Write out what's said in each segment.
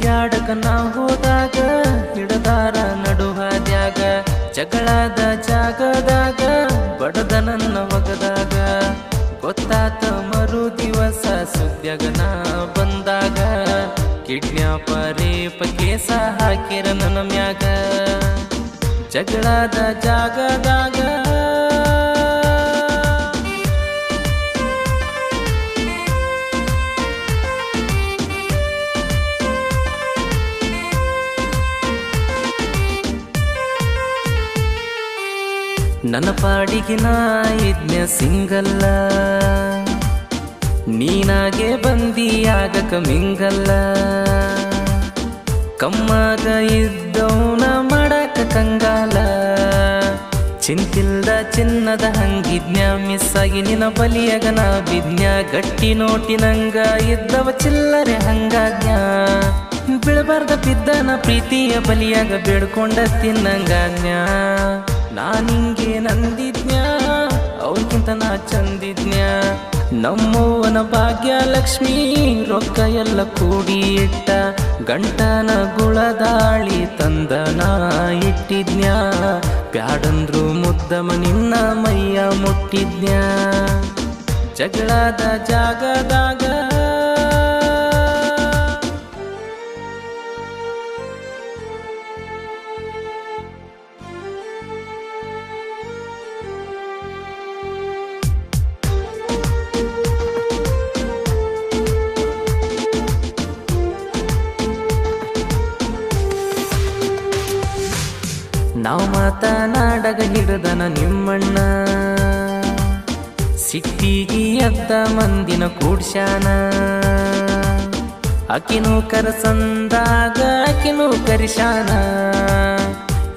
ತಿರುಗ್ಯಾಡಕ ನಾ ಹೋದಾಗ ಹಿಡದಾರ ನಡುಹಾದ್ಯಾಗ ಜಗಳದ ಜಾಗದಾಗ ಬಡದ ನನ್ನ ಒಗದಾಗ ಗೊತ್ತಾತ ಮರು ದಿವಸ ಸುದ್ಯಾಗ ನಾ ಬಂದಾಗ ಕಿಡ್ನ್ಯಾಪ ರೇಪ ಕೇಸ ಹಾಕಿರ ನನ್ನ ಮ್ಯಾಗ ಜಗಳದ ಜಾಗದಾಗ ನನ್ನ ಪಾಡಿಗೆ ನಾ ಇದ್ನ ಸಿಂಗಲ್ಲ ನೀನಾಗೆ ಬಂದಿಯಾಗಕ ಮಿಂಗಲ್ಲ ಕಮ್ಮಾಗ ಇದ್ದವನ ಮಾಡಕ ಕಂಗಾಲ ಚಿಂತಿಲ್ದ ಚಿನ್ನದ ಹಂಗಿದ್ನ್ಯಾ ಮಿಸ್ ಆಗಿ ನಿನ್ನ ಬಲಿಯಾಗ ನಾ ಬಿದ್ನ್ಯಾ ಗಟ್ಟಿ ನೋಟಿನಂಗ ಇದ್ದವ ಚಿಲ್ಲರೆ ಹಂಗಾದ್ನ್ಯಾ ಬಿಳಬಾರ್ದ ಬಿದ್ದನ ಪ್ರೀತಿಯ ಬಲಿಯಾಗ ಬೇಡ್ಕೊಂಡ ತಿನ್ನಂಗಾದ್ನ್ಯಾ ನಾನಿಂಗೆ ನಂದಿದ್ನ್ಯಾ ಅವನ್ಕಿಂತ ನಾ ಚಂದಿದ್ನ್ಯಾ ನಮ್ಮವ್ವನ ಭಾಗ್ಯ ಲಕ್ಷ್ಮೀ ರೊಕ್ಕ ಎಲ್ಲ ಕೂಡಿ ಇಟ್ಟ ಗಂಟನ ಗುಳದಾಳಿ ತಂದ ನಾ ಇಟ್ಟಿದ್ನ್ಯಾ ಬ್ಯಾಡಂದ್ರು ಮುದ್ದಮ ನಿನ್ನ ಮೈಯ ಮುಟ್ಟಿದ್ನ್ಯಾ ಜಗಳದ ಜಾಗದಾಗ ನಾವು ಮಾತನಾಡಗ ಹಿಡದನ ನಿಮ್ಮಣ್ಣ ಸಿಟ್ಟಿಗಿ ಎದ್ದ ಮಂದಿನ ಕೂಡ್ಸ್ಯಾನ ಆಕಿನೂ ಕರಸಂದಾಗ ಆಕಿನೂ ಕರಿಶಾನ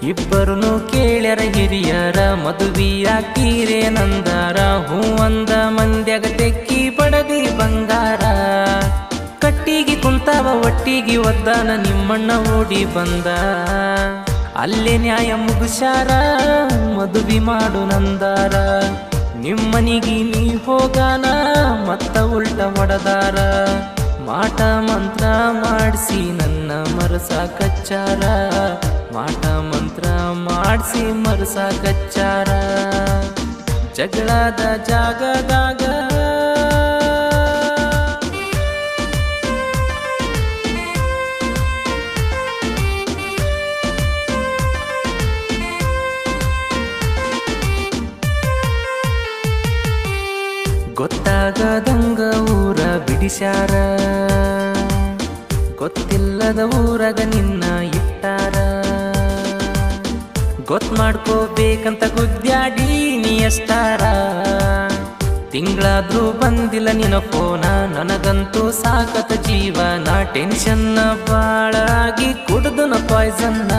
ಇಬ್ಬರನು ಕೇಳ್ಯಾರ ಹಿರಿಯರ ಮದುವೆಯಾಗ್ತೀರೇ ನಂದಾರ ಹೂ ಅಂದ ಮಂದ್ಯಾಗ ತೆಕ್ಕಿ ಪಡದಿ ಬಂಗಾರ ಕಟ್ಟಿಗಿ ಕುಂತಾವ ಒಟ್ಟಿಗಿ ಒದ್ದಾನ ನಿಮ್ಮಣ್ಣ ಓಡಿ ಬಂದ ಅಲ್ಲೇ ನ್ಯಾಯ ಮುಗಿಸ್ಯಾರ ಮದುವೆ ಮಾಡು ನಂದಾರ ನಿಮ್ಮನಿಗೆ ನೀ ಹೋಗಾನ ಮತ್ತ ಉಲ್ಟ ಹೊಡದಾರ ಮಾಟ ಮಂತ್ರ ಮಾಡಿಸಿ ನನ್ನ ಮರಸಾಕಚ್ಚಾರ ಮಾಟ ಮಂತ್ರ ಮಾಡಿಸಿ ಮರಸಾಕಚ್ಚಾರ ಜಗಳದ ಜಾಗದಾಗ ಗೊತ್ತಾಗದಂಗ ಊರ ಬಿಡಿಸ್ಯಾರ ಗೊತ್ತಿಲ್ಲದ ಊರಾಗ ನಿನ್ನ ಇಟ್ಟಾರ ಗೊತ್ತು ಮಾಡ್ಕೋಬೇಕಂತ ಗುದ್ಯಾಡಿ ನೀ ಎಷ್ಟಾರ ತಿಂಗಳಾದ್ರೂ ಬಂದಿಲ್ಲ ನಿನ್ನ ಫೋನ ನನಗಂತೂ ಸಾಕತ ಜೀವನ ಟೆನ್ಷನ್ನ ಬಾಳಾಗಿ ಕುಡ್ದನ ಪಾಯ್ಸನ್ನ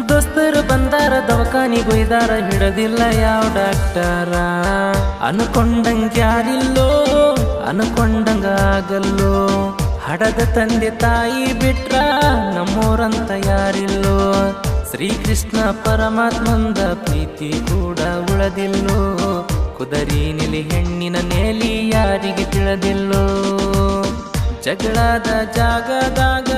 ದೋಸ್ತರು ಬಂದಾರ ದವಾಖಾನಿಗೊಯ್ದಾರ ಹಿಡದಿಲ್ಲ ಯಾವ ಡಾಕ್ಟರ ಅನ್ಕೊಂಡಂಗ ಯಾರಿಲ್ಲೋ ಅನ್ಕೊಂಡಂಗ ಆಗಲ್ಲೋ ಹಡದ ತಂದೆ ತಾಯಿ ಬಿಟ್ರ ನಮ್ಮೋರಂತ ಯಾರಿಲ್ಲೋ ಶ್ರೀಕೃಷ್ಣ ಪರಮಾತ್ಮಂದ ಪ್ರೀತಿ ಕೂಡ ಉಳದಿಲ್ಲೋ ಕುದರಿ ನೆಲಿ ಹೆಣ್ಣಿನ ನೆಲಿ ಯಾರಿಗೆ ತಿಳಿದಿಲ್ಲೋ ಜಗಳದ ಜಾಗದಾಗ